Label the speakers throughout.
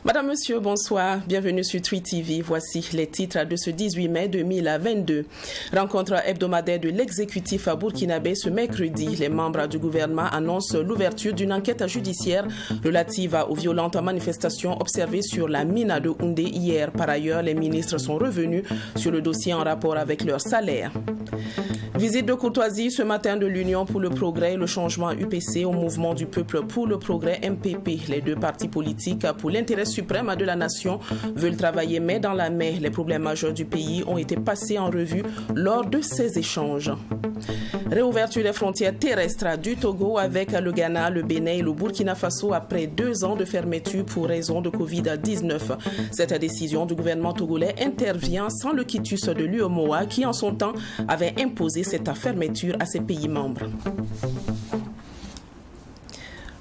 Speaker 1: Madame, Monsieur, bonsoir. Bienvenue sur Tweet TV. Voici les titres de ce 18 mai 2022. Rencontre hebdomadaire de l'exécutif à burkinabé ce mercredi. Les membres du gouvernement annoncent l'ouverture d'une enquête judiciaire relative aux violentes manifestations observées sur la mine de Houndé hier. Par ailleurs, les ministres sont revenus sur le dossier en rapport avec leur salaire. Visite de courtoisie ce matin de l'Union pour le progrès et le changement UPC au mouvement du peuple pour le progrès MPP. Les deux partis politiques pour l'intérêt suprême de la nation veulent travailler main dans la main. Les problèmes majeurs du pays ont été passés en revue lors de ces échanges. Réouverture des frontières terrestres du Togo avec le Ghana, le Bénin et le Burkina Faso après 2 ans de fermeture pour raison de Covid-19. Cette décision du gouvernement togolais intervient sans le quitus de l'UEMOA qui en son temps avait imposé cette fermeture à ses pays membres.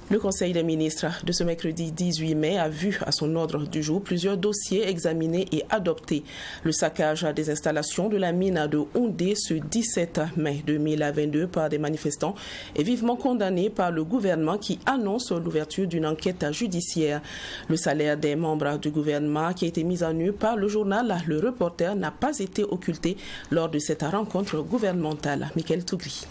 Speaker 1: Le Conseil des ministres de ce mercredi 18 mai a vu à son ordre du jour plusieurs dossiers examinés et adoptés. Le saccage des installations de la mine de Houndé ce 17 mai 2022 par des manifestants est vivement condamné par le gouvernement qui annonce l'ouverture d'une enquête judiciaire. Le salaire des membres du gouvernement qui a été mis à nu par le journal Le Reporter n'a pas été occulté lors de cette rencontre gouvernementale. Michael Tougri.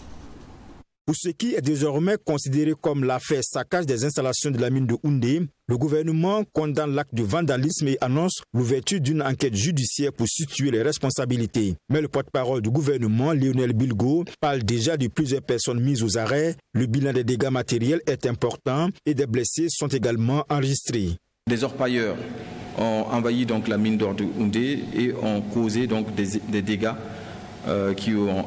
Speaker 2: Pour ce qui est désormais considéré comme l'affaire saccage des installations de la mine de Houndé, le gouvernement condamne l'acte de vandalisme et annonce l'ouverture d'une enquête judiciaire pour situer les responsabilités. Mais le porte-parole du gouvernement, Lionel Bilgo, parle déjà de plusieurs personnes mises aux arrêts. Le bilan des dégâts matériels est important et des blessés sont également enregistrés.
Speaker 3: Des orpailleurs ont envahi donc la mine d'or de Houndé et ont causé donc des dégâts qui ont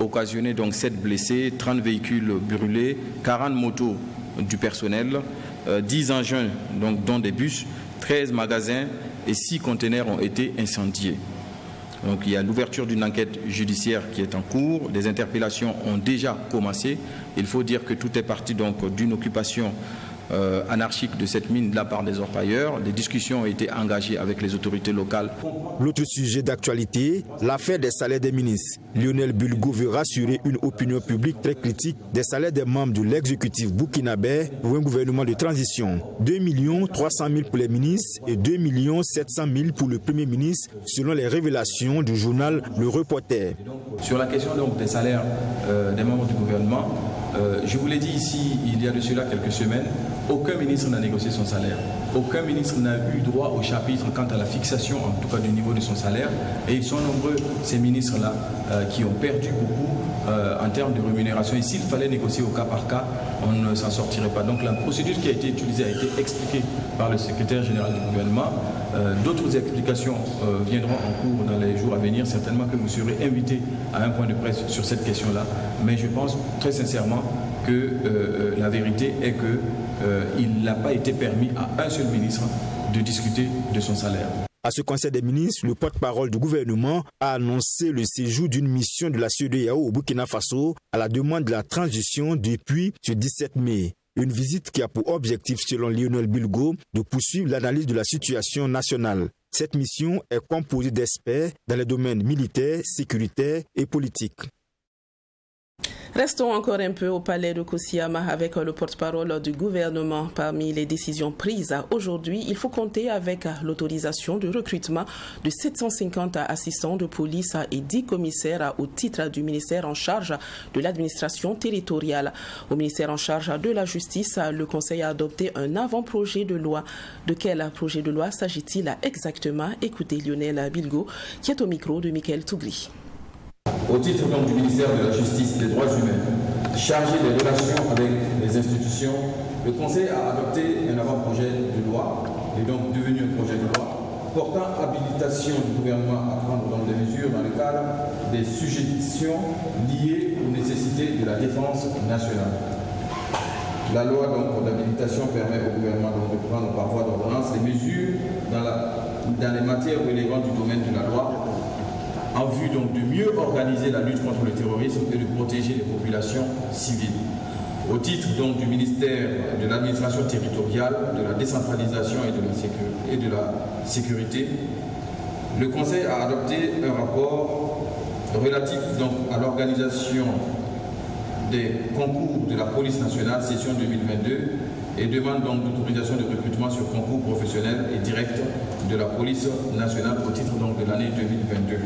Speaker 3: occasionné donc 7 blessés, 30 véhicules brûlés, 40 motos du personnel, 10 engins donc, dont des bus, 13 magasins et 6 conteneurs ont été incendiés. Donc il y a l'ouverture d'une enquête judiciaire qui est en cours, des interpellations ont déjà commencé. Il faut dire que tout est parti donc d'une occupation anarchique de cette mine de la part des orpailleurs. Des discussions ont été engagées avec les autorités locales.
Speaker 2: L'autre sujet d'actualité, l'affaire des salaires des ministres. Lionel Bilgo veut rassurer une opinion publique très critique des salaires des membres de l'exécutif burkinabé pour un gouvernement de transition. 2 300 000 pour les ministres et 2 700 000 pour le Premier ministre, selon les révélations du journal Le Reporter.
Speaker 3: Sur la question donc, des salaires des membres du gouvernement, je vous l'ai dit ici, il y a de cela quelques semaines, aucun ministre n'a négocié son salaire. Aucun ministre n'a eu droit au chapitre quant à la fixation, en tout cas du niveau de son salaire. Et ils sont nombreux, ces ministres-là, qui ont perdu beaucoup en termes de rémunération. Et s'il fallait négocier au cas par cas, on ne s'en sortirait pas. Donc la procédure qui a été utilisée a été expliquée par le secrétaire général du gouvernement. D'autres explications viendront en cours dans les jours à venir. Certainement que vous serez invité à un point de presse sur cette question-là. Mais je pense très sincèrement que la vérité est qu'il n'a pas été permis à un seul ministre de discuter de son salaire.
Speaker 2: À ce Conseil des ministres, le porte-parole du gouvernement a annoncé le séjour d'une mission de la CEDEAO au Burkina Faso à la demande de la transition depuis ce 17 mai. Une visite qui a pour objectif, selon Lionel Bilgo, de poursuivre l'analyse de la situation nationale. Cette mission est composée d'experts dans les domaines militaires, sécuritaires et politiques.
Speaker 1: Restons encore un peu au palais de Kosiama avec le porte-parole du gouvernement. Parmi les décisions prises aujourd'hui, il faut compter avec l'autorisation de recrutement de 750 assistants de police et 10 commissaires au titre du ministère en charge de l'administration territoriale. Au ministère en charge de la justice, le Conseil a adopté un avant-projet de loi. De quel projet de loi s'agit-il exactement? Écoutez Lionel Bilgo qui est au micro de Michael Tougri.
Speaker 4: Au titre donc, du ministère de la Justice et des Droits humains, chargé des relations avec les institutions, le Conseil a adopté un avant-projet de loi, et donc devenu un projet de loi, portant habilitation du gouvernement à prendre donc des mesures dans le cadre des sujétions liées aux nécessités de la défense nationale. La loi d'habilitation permet au gouvernement de prendre par voie d'ordonnance les mesures dans les matières relevant du domaine de la loi
Speaker 3: en vue donc de mieux organiser la lutte contre le terrorisme et de protéger les populations civiles. Au titre donc du ministère de l'administration territoriale, de la décentralisation et de la sécurité, le Conseil a adopté un rapport relatif donc à l'organisation des concours de la police nationale session 2022 et demande donc d'autorisation de recrutement sur concours professionnel et direct de la police nationale au titre donc de l'année 2022.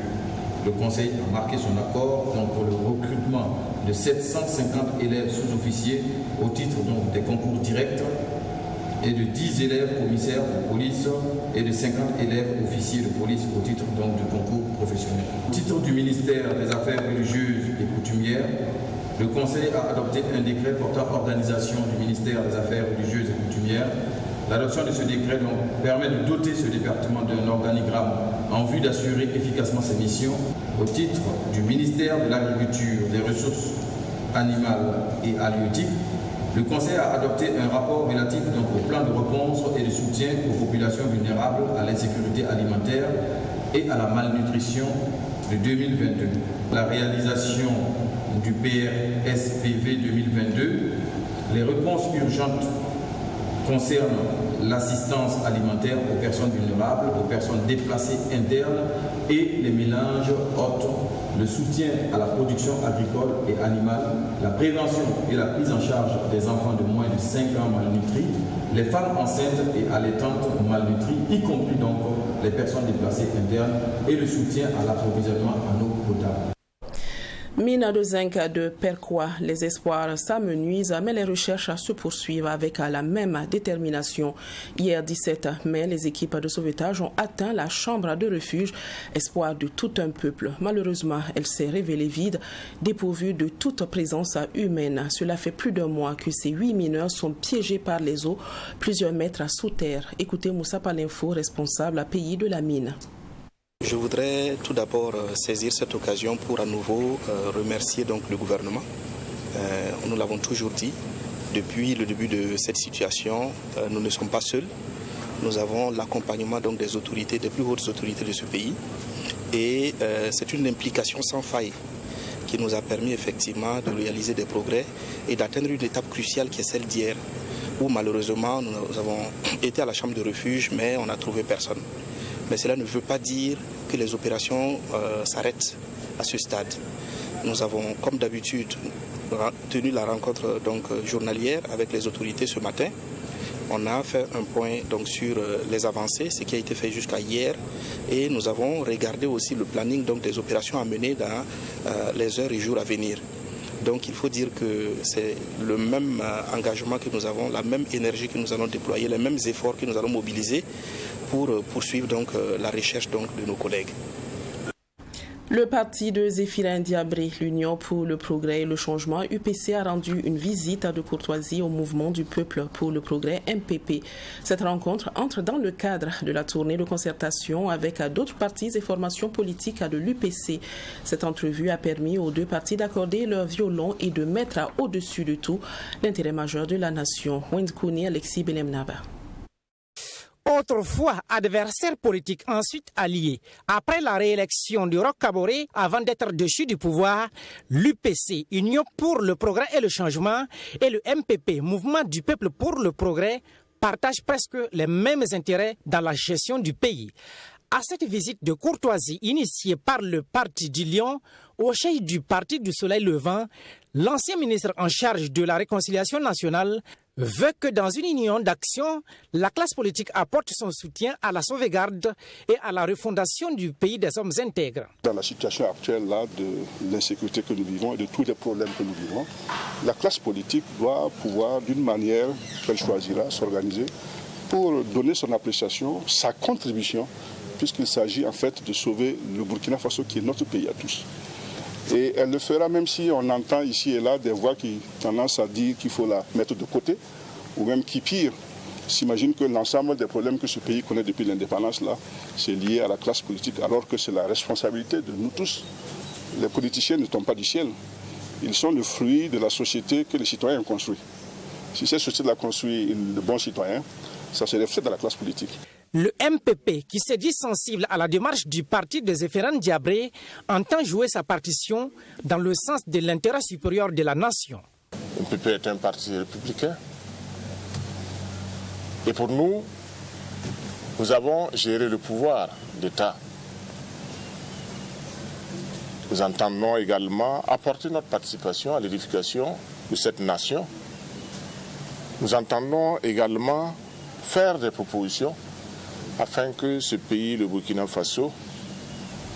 Speaker 3: Le Conseil a marqué son accord donc, pour le recrutement de 750 élèves sous-officiers au titre donc, des concours directs et de 10 élèves commissaires de police et de 50 élèves officiers de police au titre donc, du concours professionnel. Au titre du ministère des Affaires religieuses et coutumières, le Conseil a adopté un décret portant organisation du ministère des Affaires religieuses et coutumières. L'adoption de ce décret donc, permet de doter ce département d'un organigramme en vue d'assurer efficacement ses missions au titre du ministère de l'Agriculture, des Ressources animales et halieutiques. Le Conseil a adopté un rapport relatif donc, au plan de réponse et de soutien aux populations vulnérables à l'insécurité alimentaire et à la malnutrition de 2022. La réalisation du PRSPV 2022, les réponses urgentes concernent l'assistance alimentaire aux personnes vulnérables, aux personnes déplacées internes et les mélanges hôtes, le soutien à la production agricole et animale, la prévention et la prise en charge des enfants de moins de 5 ans malnutris, les femmes enceintes et allaitantes malnutries, y compris donc les personnes déplacées internes, et le soutien à l'approvisionnement en eau potable.
Speaker 1: Mine de zinc de Perquois, les espoirs s'amenuisent, mais les recherches se poursuivent avec la même détermination. Hier 17 mai, les équipes de sauvetage ont atteint la chambre de refuge, espoir de tout un peuple. Malheureusement, elle s'est révélée vide, dépourvue de toute présence humaine. Cela fait plus d'un mois que ces 8 mineurs sont piégés par les eaux, plusieurs mètres sous terre. Écoutez Moussa Palinfo, responsable à pays de la mine.
Speaker 5: Je voudrais tout d'abord saisir cette occasion pour à nouveau remercier donc le gouvernement. Nous l'avons toujours dit, depuis le début de cette situation, nous ne sommes pas seuls. Nous avons l'accompagnement donc des autorités, des plus hautes autorités de ce pays. Et c'est une implication sans faille qui nous a permis effectivement de réaliser des progrès et d'atteindre une étape cruciale qui est celle d'hier, où malheureusement nous avons été à la chambre de refuge, mais on n'a trouvé personne. Mais cela ne veut pas dire que les opérations s'arrêtent à ce stade. Nous avons, comme d'habitude, tenu la rencontre donc, journalière avec les autorités ce matin. On a fait un point donc, sur les avancées, ce qui a été fait jusqu'à hier. Et nous avons regardé aussi le planning donc, des opérations à mener dans les heures et jours à venir. Donc il faut dire que c'est le même engagement que nous avons, la même énergie que nous allons déployer, les mêmes efforts que nous allons mobiliser pour poursuivre donc, la recherche donc, de nos collègues.
Speaker 1: Le parti de Zéphirin Diabré, l'Union pour le progrès et le changement, UPC, a rendu une visite de courtoisie au mouvement du peuple pour le progrès, MPP. Cette rencontre entre dans le cadre de la tournée de concertation avec d'autres partis et formations politiques de l'UPC. Cette entrevue a permis aux deux partis d'accorder leur violon et de mettre au-dessus de tout l'intérêt majeur de la nation. Wendkouni Alexis Belemnaba.
Speaker 6: Autrefois adversaire politique, ensuite allié. Après la réélection du Roch Kaboré, avant d'être déchu du pouvoir, l'UPC, Union pour le progrès et le changement, et le MPP, Mouvement du peuple pour le progrès, partagent presque les mêmes intérêts dans la gestion du pays. À cette visite de courtoisie initiée par le Parti du Lion, au chef du Parti du Soleil Levant, l'ancien ministre en charge de la réconciliation nationale veut que dans une union d'action, la classe politique apporte son soutien à la sauvegarde et à la refondation du pays des hommes intègres.
Speaker 7: Dans la situation actuelle là, de l'insécurité que nous vivons et de tous les problèmes que nous vivons, la classe politique doit pouvoir, d'une manière qu'elle choisira, s'organiser pour donner son appréciation, sa contribution, puisqu'il s'agit en fait de sauver le Burkina Faso qui est notre pays à tous. Et elle le fera même si on entend ici et là des voix qui tendance à dire qu'il faut la mettre de côté, ou même qui pire, s'imagine que l'ensemble des problèmes que ce pays connaît depuis l'indépendance, là, c'est lié à la classe politique, alors que c'est la responsabilité de nous tous. Les politiciens ne tombent pas du ciel. Ils sont le fruit de la société que les citoyens ont construite. Si cette société l'a construit de bons citoyens, ça se reflète dans la classe politique.
Speaker 6: Le MPP, qui s'est dit sensible à la démarche du parti de Zéphérane Diabré, entend jouer sa partition dans le sens de l'intérêt supérieur de la nation.
Speaker 8: Le MPP est un parti républicain. Et pour nous, nous avons géré le pouvoir d'État. Nous entendons également apporter notre participation à l'édification de cette nation. Nous entendons également faire des propositions afin que ce pays, le Burkina Faso,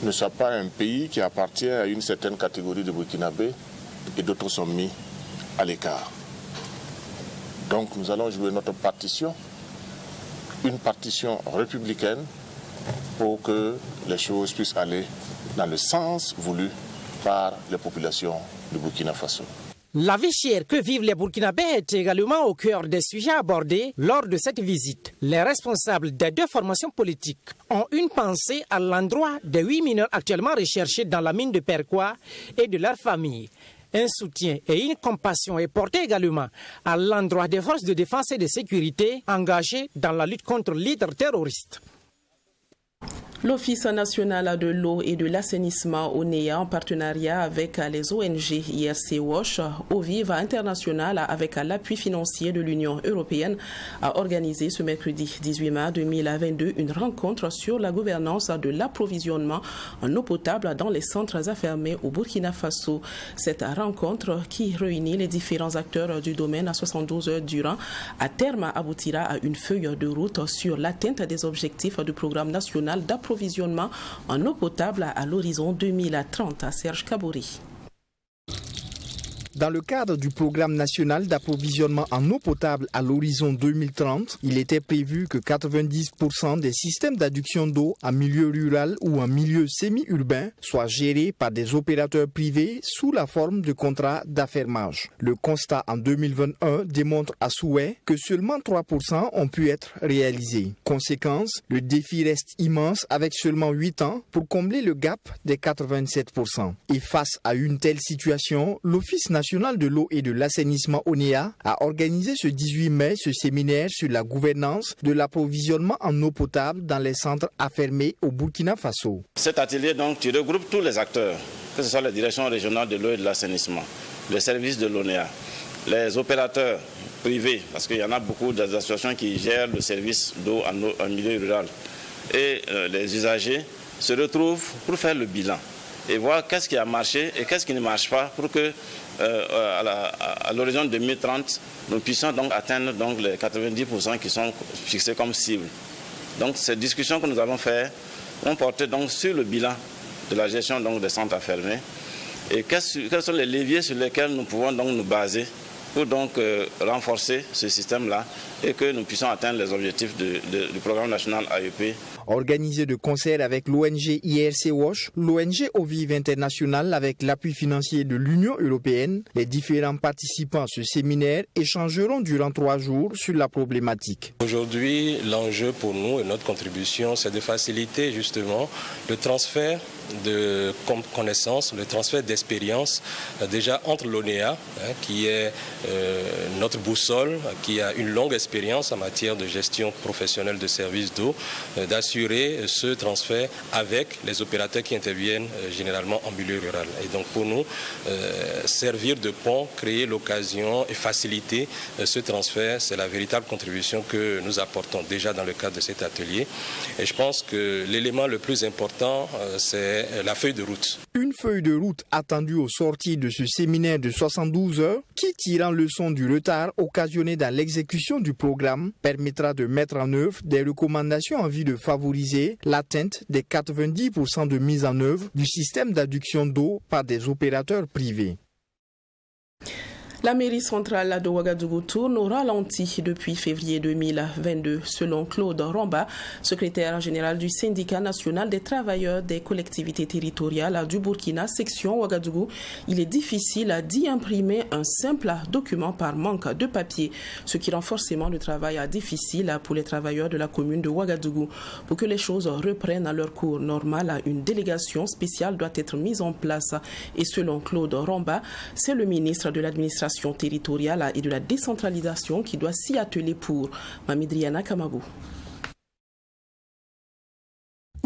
Speaker 8: ne soit pas un pays qui appartient à une certaine catégorie de Burkinabés et d'autres sont mis à l'écart. Donc nous allons jouer notre partition, une partition républicaine, pour que les choses puissent aller dans le sens voulu par les populations du Burkina Faso.
Speaker 6: La vie chère que vivent les Burkinabés est également au cœur des sujets abordés lors de cette visite. Les responsables des deux formations politiques ont une pensée à l'endroit des 8 mineurs actuellement recherchés dans la mine de Perquois et de leurs familles. Un soutien et une compassion est porté également à l'endroit des forces de défense et de sécurité engagées dans la lutte contre l'hydre terroriste.
Speaker 1: L'Office national de l'eau et de l'assainissement ONEA, en partenariat avec les ONG IRC Wash, Eau Vive International, avec l'appui financier de l'Union européenne, a organisé ce mercredi 18 mai 2022 une rencontre sur la gouvernance de l'approvisionnement en eau potable dans les centres affermés au Burkina Faso. Cette rencontre, qui réunit les différents acteurs du domaine à 72 heures durant, à terme aboutira à une feuille de route sur l'atteinte des objectifs du programme national d'approvisionnement en eau potable à l'horizon 2030. Serge Kabouri.
Speaker 9: Dans le cadre du programme national d'approvisionnement en eau potable à l'horizon 2030, il était prévu que 90% des systèmes d'adduction d'eau en milieu rural ou en milieu semi-urbain soient gérés par des opérateurs privés sous la forme de contrats d'affermage. Le constat en 2021 démontre à souhait que seulement 3% ont pu être réalisés. Conséquence, le défi reste immense avec seulement 8 ans pour combler le gap des 87%. Et face à une telle situation, l'Office national de l'eau et de l'assainissement ONEA a organisé ce 18 mai ce séminaire sur la gouvernance de l'approvisionnement en eau potable dans les centres affermés au Burkina Faso.
Speaker 10: Cet atelier donc tu regroupes tous les acteurs, que ce soit la direction régionale de l'eau et de l'assainissement, les services de l'ONEA, les opérateurs privés, parce qu'il y en a beaucoup d'associations qui gèrent le service d'eau en milieu rural, et les usagers se retrouvent pour faire le bilan et voir qu'est-ce qui a marché et qu'est-ce qui ne marche pas pour que à l'horizon 2030, nous puissions donc atteindre donc les 90% qui sont fixés comme cible. Donc ces discussions que nous allons faire vont porter donc sur le bilan de la gestion donc des centres affermés et quels sont les leviers sur lesquels nous pouvons donc nous baser pour donc renforcer ce système-là et que nous puissions atteindre les objectifs du programme national AEP.
Speaker 9: Organisé de concert avec l'ONG IRC Wash, l'ONG Eau Vive International avec l'appui financier de l'Union européenne, les différents participants à ce séminaire échangeront durant 3 jours sur la problématique.
Speaker 11: Aujourd'hui, l'enjeu pour nous et notre contribution, c'est de faciliter justement le transfert de connaissances, le transfert d'expérience déjà entre l'ONEA, qui est notre boussole, qui a une longue expérience en matière de gestion professionnelle de services d'eau, d'assurer ce transfert avec les opérateurs qui interviennent généralement en milieu rural. Et donc pour nous, servir de pont, créer l'occasion et faciliter ce transfert, c'est la véritable contribution que nous apportons déjà dans le cadre de cet atelier. Et je pense que l'élément le plus important, c'est la feuille de route.
Speaker 9: Une feuille de route attendue au sortir de ce séminaire de 72 heures qui, tirant leçon du retard occasionné dans l'exécution du programme, permettra de mettre en œuvre des recommandations en vue de favoriser l'atteinte des 90% de mise en œuvre du système d'adduction d'eau par des opérateurs privés.
Speaker 1: La mairie centrale de Ouagadougou tourne au ralenti depuis février 2022. Selon Claude Romba, secrétaire général du syndicat national des travailleurs des collectivités territoriales du Burkina, section Ouagadougou, il est difficile d'y imprimer un simple document par manque de papier, ce qui rend forcément le travail difficile pour les travailleurs de la commune de Ouagadougou. Pour que les choses reprennent à leur cours normal, une délégation spéciale doit être mise en place. Et selon Claude Romba, c'est le ministre de l'administration territoriale et de la décentralisation qui doit s'y atteler pour. Mamidriana Kamagou.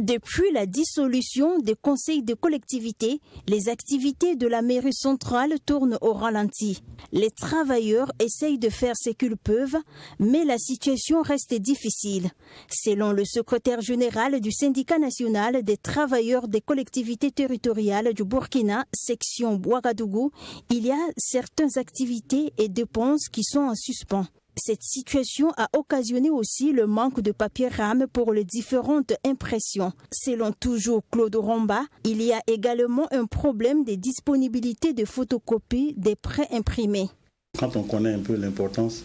Speaker 12: Depuis la dissolution des conseils de collectivité, les activités de la mairie centrale tournent au ralenti. Les travailleurs essayent de faire ce qu'ils peuvent, mais la situation reste difficile. Selon le secrétaire général du syndicat national des travailleurs des collectivités territoriales du Burkina, section Ouagadougou, il y a certaines activités et dépenses qui sont en suspens. Cette situation a occasionné aussi le manque de papier rame pour les différentes impressions. Selon toujours Claude Romba, il y a également un problème de disponibilité de photocopies des pré-imprimés.
Speaker 13: Quand on connaît un peu l'importance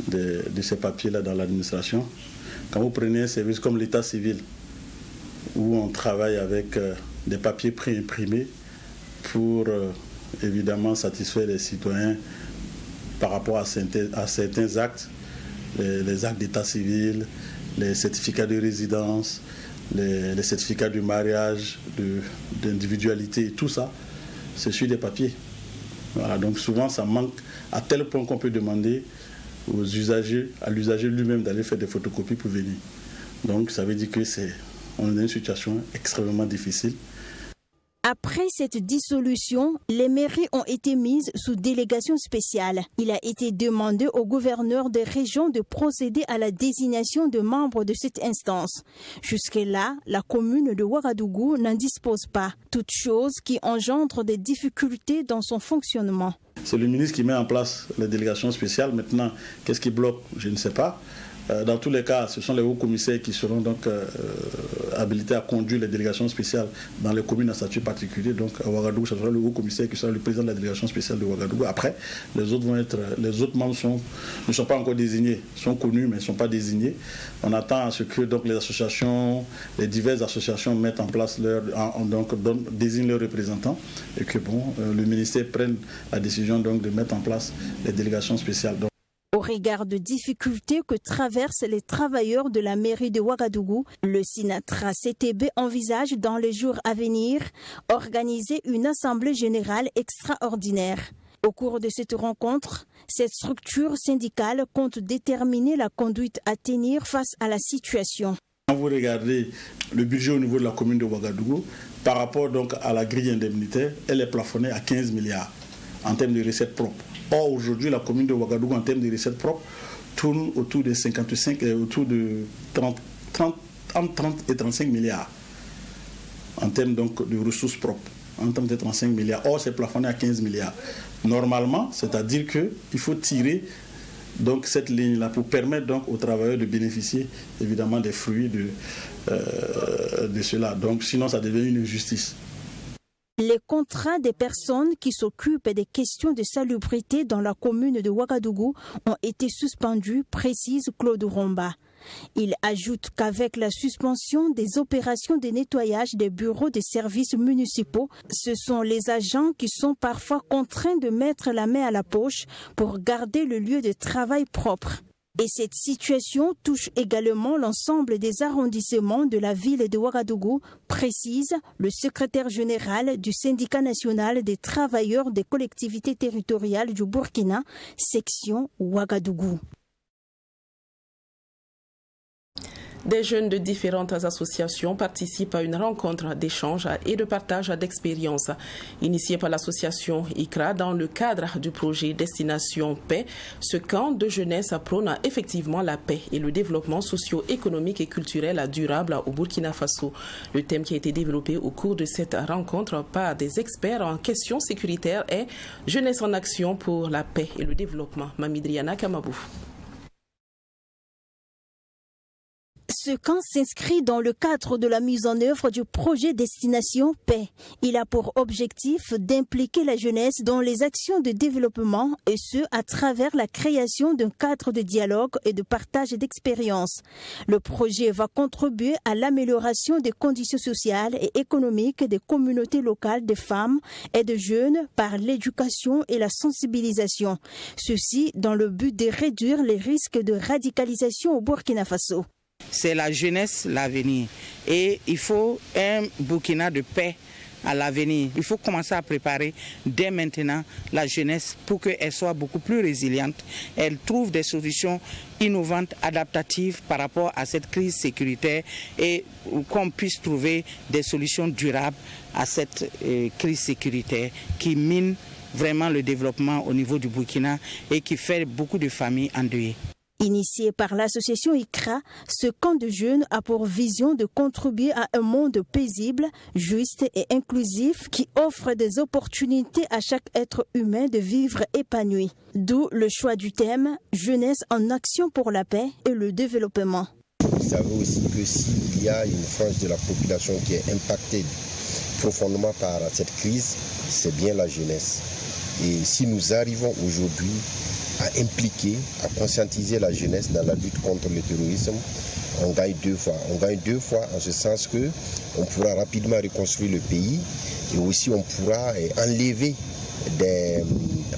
Speaker 13: de ces papiers-là dans l'administration, quand vous prenez un service comme l'état civil, où on travaille avec des papiers pré-imprimés pour évidemment satisfaire les citoyens par rapport à certains actes, les actes d'état civil, les certificats de résidence, les certificats de mariage, d'individualité, tout ça, c'est sur des papiers. Voilà, donc souvent ça manque à tel point qu'on peut demander aux usagers, à l'usager lui-même d'aller faire des photocopies pour venir. Donc ça veut dire que on est dans une situation extrêmement difficile.
Speaker 12: Après cette dissolution, les mairies ont été mises sous délégation spéciale. Il a été demandé au gouverneur des régions de procéder à la désignation de membres de cette instance. Jusque-là, la commune de Ouagadougou n'en dispose pas, toute chose qui engendre des difficultés dans son fonctionnement.
Speaker 13: C'est le ministre qui met en place les délégations spéciales. Maintenant, qu'est-ce qui bloque? Je ne sais pas. Dans tous les cas, ce sont les hauts commissaires qui seront donc habilités à conduire les délégations spéciales dans les communes à statut particulier. Donc à Ouagadougou, ce sera le haut commissaire qui sera le président de la délégation spéciale de Ouagadougou. Après, les autres membres ne sont pas encore désignés, sont connus mais ne sont pas désignés. On attend à ce que donc les diverses associations mettent en place désignent leurs représentants et que le ministère prenne la décision donc de mettre en place les délégations spéciales.
Speaker 12: Au regard de difficultés que traversent les travailleurs de la mairie de Ouagadougou, le Sinatra CTB envisage dans les jours à venir organiser une assemblée générale extraordinaire. Au cours de cette rencontre, cette structure syndicale compte déterminer la conduite à tenir face à la situation.
Speaker 13: Quand vous regardez le budget au niveau de la commune de Ouagadougou, par rapport donc à la grille indemnitaire, elle est plafonnée à 15 milliards en termes de recettes propres. Or, aujourd'hui, la commune de Ouagadougou, en termes de recettes propres, tourne autour de 55 et autour de 30 et 35 milliards en termes donc de ressources propres, en termes de 35 milliards. Or, c'est plafonné à 15 milliards. Normalement, c'est-à-dire qu'il faut tirer donc cette ligne-là pour permettre donc aux travailleurs de bénéficier évidemment des fruits de cela. Donc, sinon, ça devient une injustice.
Speaker 12: Les contrats des personnes qui s'occupent des questions de salubrité dans la commune de Ouagadougou ont été suspendus, précise Claude Romba. Il ajoute qu'avec la suspension des opérations de nettoyage des bureaux des services municipaux, ce sont les agents qui sont parfois contraints de mettre la main à la poche pour garder le lieu de travail propre. Et cette situation touche également l'ensemble des arrondissements de la ville de Ouagadougou, précise le secrétaire général du syndicat national des travailleurs des collectivités territoriales du Burkina, section Ouagadougou.
Speaker 1: Des jeunes de différentes associations participent à une rencontre d'échange et de partage d'expériences. Initiée par l'association ICRA dans le cadre du projet Destination Paix, ce camp de jeunesse prône effectivement la paix et le développement socio-économique et culturel durable au Burkina Faso. Le thème qui a été développé au cours de cette rencontre par des experts en questions sécuritaires est « Jeunesse en action pour la paix et le développement ». Mamidriana Kamabou.
Speaker 12: Ce camp s'inscrit dans le cadre de la mise en œuvre du projet Destination Paix. Il a pour objectif d'impliquer la jeunesse dans les actions de développement et ce, à travers la création d'un cadre de dialogue et de partage d'expériences. Le projet va contribuer à l'amélioration des conditions sociales et économiques des communautés locales de femmes et de jeunes par l'éducation et la sensibilisation. Ceci dans le but de réduire les risques de radicalisation au Burkina Faso.
Speaker 14: C'est la jeunesse l'avenir et il faut un Burkina de paix à l'avenir. Il faut commencer à préparer dès maintenant la jeunesse pour qu'elle soit beaucoup plus résiliente. Elle trouve des solutions innovantes, adaptatives par rapport à cette crise sécuritaire et qu'on puisse trouver des solutions durables à cette crise sécuritaire qui mine vraiment le développement au niveau du Burkina et qui fait beaucoup de familles endeuillées.
Speaker 12: Initié par l'association ICRA, ce camp de jeunes a pour vision de contribuer à un monde paisible, juste et inclusif qui offre des opportunités à chaque être humain de vivre épanoui. D'où le choix du thème « Jeunesse en action pour la paix et le développement ».
Speaker 15: Vous savez aussi que s'il y a une frange de la population qui est impactée profondément par cette crise, c'est bien la jeunesse. Et si nous arrivons aujourd'hui à impliquer, à conscientiser la jeunesse dans la lutte contre le terrorisme, on gagne deux fois. On gagne deux fois en ce sens qu'on pourra rapidement reconstruire le pays et aussi on pourra enlever des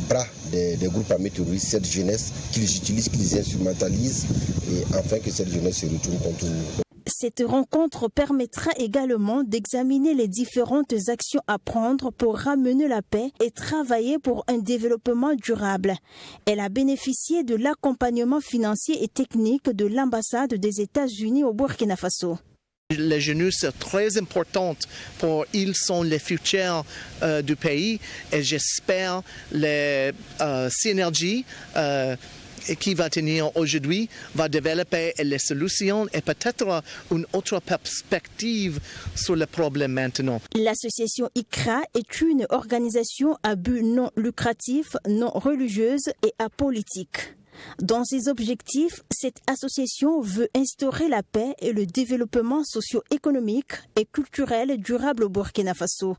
Speaker 15: bras des groupes armés terroristes, cette jeunesse qu'ils utilisent, qu'ils instrumentalisent et afin que cette jeunesse se retourne contre nous.
Speaker 12: Cette rencontre permettra également d'examiner les différentes actions à prendre pour ramener la paix et travailler pour un développement durable. Elle a bénéficié de l'accompagnement financier et technique de l'ambassade des États-Unis au Burkina Faso.
Speaker 16: Les jeunes sont très importants pour ils sont les futurs du pays et j'espère les synergies qui va tenir aujourd'hui, va développer les solutions et peut-être une autre perspective sur le problème maintenant.
Speaker 12: L'association ICRA est une organisation à but non lucratif, non religieuse et apolitique. Dans ses objectifs, cette association veut instaurer la paix et le développement socio-économique et culturel durable au Burkina Faso.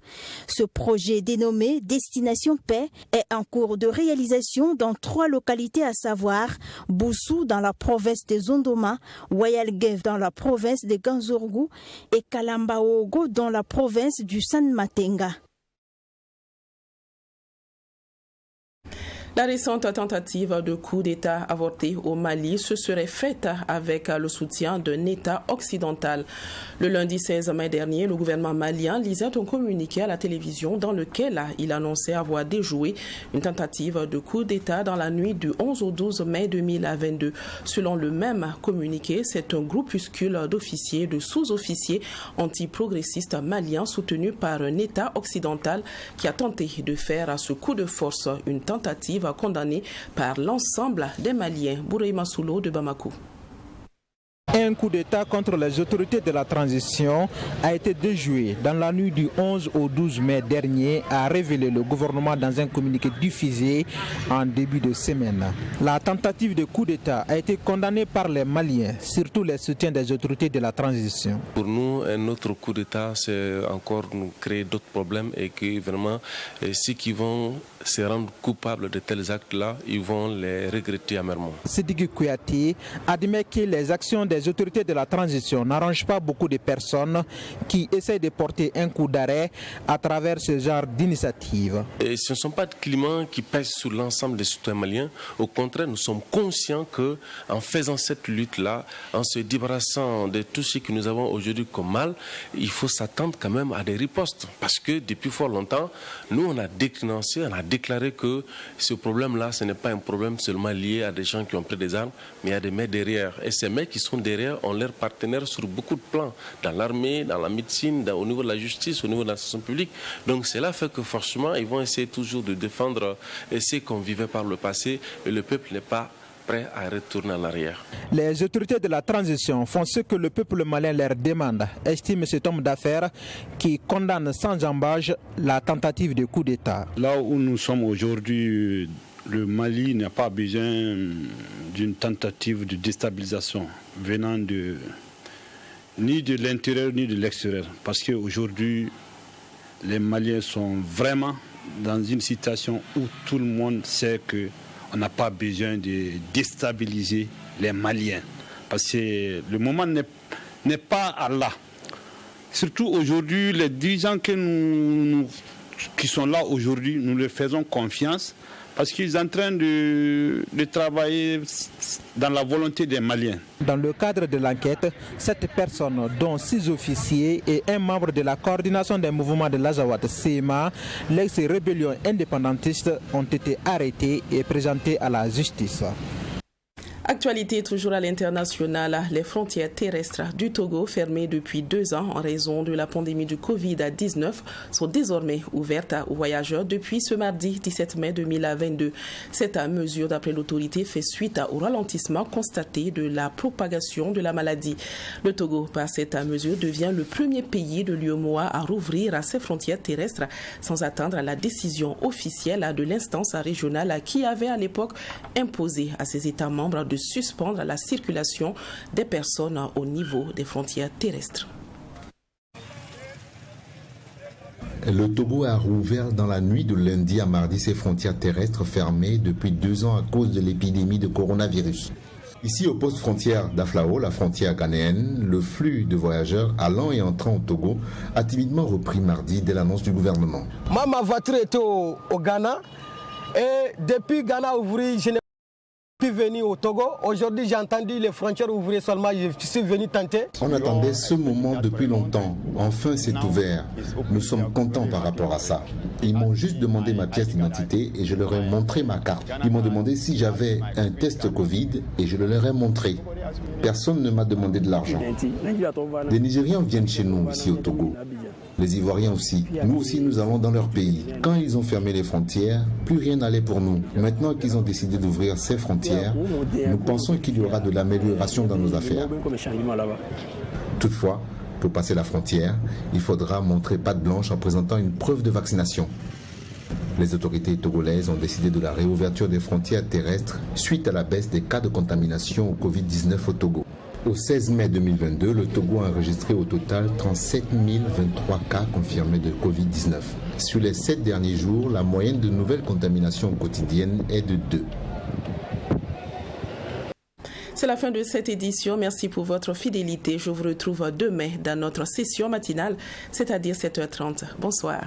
Speaker 12: Ce projet dénommé Destination Paix est en cours de réalisation dans 3 localités, à savoir Boussou dans la province des Zondoma, Wayalguev dans la province de Ganzourgou et Kalambaogo dans la province du San Matenga.
Speaker 1: La récente tentative de coup d'État avorté au Mali se serait faite avec le soutien d'un État occidental. Le lundi 16 mai dernier, le gouvernement malien lisait un communiqué à la télévision dans lequel il annonçait avoir déjoué une tentative de coup d'État dans la nuit du 11 au 12 mai 2022. Selon le même communiqué, c'est un groupuscule d'officiers et de sous-officiers anti-progressistes maliens soutenus par un État occidental qui a tenté de faire à ce coup de force une tentative condamné par l'ensemble des Maliens. Bouraï Masoulo de Bamako.
Speaker 17: Un coup d'État contre les autorités de la transition a été déjoué dans la nuit du 11 au 12 mai dernier, a révélé le gouvernement dans un communiqué diffusé en début de semaine. La tentative de coup d'État a été condamnée par les Maliens, surtout les soutiens des autorités de la transition.
Speaker 11: Pour nous, un autre coup d'État, c'est encore nous créer d'autres problèmes et que vraiment, ceux qui vont se rendre coupables de tels actes-là, ils vont les regretter amèrement.
Speaker 17: Sidiki Kouyaté admet que les actions des autorités de la transition n'arrangent pas beaucoup de personnes qui essaient de porter un coup d'arrêt à travers ce genre d'initiative.
Speaker 11: Ce ne sont pas de climats qui pèsent sur l'ensemble des citoyens maliens. Au contraire, nous sommes conscients qu'en faisant cette lutte-là, en se débarrassant de tout ce que nous avons aujourd'hui comme mal, il faut s'attendre quand même à des ripostes. Parce que depuis fort longtemps, nous on a déclaré que ce problème-là, ce n'est pas un problème seulement lié à des gens qui ont pris des armes, mais à des mecs derrière. Et ces mecs qui sont derrière ont leurs partenaires sur beaucoup de plans, dans l'armée, dans la médecine, au niveau de la justice, au niveau de l'administration publique. Donc cela fait que forcément, ils vont essayer toujours de défendre ce qu'on vivait par le passé, et le peuple n'est pas prêt à retourner en arrière.
Speaker 17: Les autorités de la transition font ce que le peuple malien leur demande, estime cet homme d'affaires qui condamne sans embâche la tentative de coup d'État.
Speaker 13: Là où nous sommes aujourd'hui, le Mali n'a pas besoin d'une tentative de déstabilisation venant ni de l'intérieur ni de l'extérieur. Parce qu'aujourd'hui, les Maliens sont vraiment dans une situation où tout le monde sait qu'on n'a pas besoin de déstabiliser les Maliens. Parce que le moment n'est pas à là. Surtout aujourd'hui, les dirigeants qui sont là aujourd'hui, nous leur faisons confiance.
Speaker 18: parce qu'ils sont en train de travailler dans la volonté des Maliens.
Speaker 17: Dans le cadre de l'enquête, 7 personnes, dont 6 officiers et un membre de la coordination des mouvements de l'Azawad CMA, l'ex-rébellion indépendantiste, ont été arrêtés et présentés à la justice.
Speaker 1: Actualité toujours à l'international, les frontières terrestres du Togo, fermées depuis 2 ans en raison de la pandémie du Covid-19, sont désormais ouvertes aux voyageurs depuis ce mardi 17 mai 2022. Cette mesure, d'après l'autorité, fait suite au ralentissement constaté de la propagation de la maladie. Le Togo, par cette mesure, devient le premier pays de l'UEMOA à rouvrir ses frontières terrestres sans attendre la décision officielle de l'instance régionale qui avait à l'époque imposé à ses États membres de suspendre la circulation des personnes au niveau des frontières terrestres.
Speaker 19: Le Togo a rouvert dans la nuit de lundi à mardi ses frontières terrestres fermées depuis 2 ans à cause de l'épidémie de coronavirus. Ici, au poste frontière d'Aflao, la frontière ghanéenne, le flux de voyageurs allant et entrant au Togo a timidement repris mardi dès l'annonce du gouvernement.
Speaker 20: Moi, ma voiture était au Ghana et depuis Ghana ouvert, je n'ai pas pu venir au Togo. Aujourd'hui, j'ai entendu les frontières ouvrir seulement, je suis venu tenter.
Speaker 19: On attendait ce moment depuis longtemps. Enfin, c'est ouvert. Nous sommes contents par rapport à ça. Ils m'ont juste demandé ma pièce d'identité et je leur ai montré ma carte. Ils m'ont demandé si j'avais un test Covid et je le leur ai montré. Personne ne m'a demandé de l'argent. Les Nigérians viennent chez nous, ici au Togo. Les Ivoiriens aussi. Nous aussi, nous allons dans leur pays. Quand ils ont fermé les frontières, plus rien n'allait pour nous. Maintenant qu'ils ont décidé d'ouvrir ces frontières, nous pensons qu'il y aura de l'amélioration dans nos affaires. Toutefois, pour passer la frontière, il faudra montrer patte blanche en présentant une preuve de vaccination. Les autorités togolaises ont décidé de la réouverture des frontières terrestres suite à la baisse des cas de contamination au Covid-19 au Togo. Au 16 mai 2022, le Togo a enregistré au total 37 023 cas confirmés de Covid-19. Sur les 7 derniers jours, la moyenne de nouvelles contaminations quotidiennes est de 2.
Speaker 1: C'est la fin de cette édition. Merci pour votre fidélité. Je vous retrouve demain dans notre session matinale, c'est-à-dire 7h30. Bonsoir.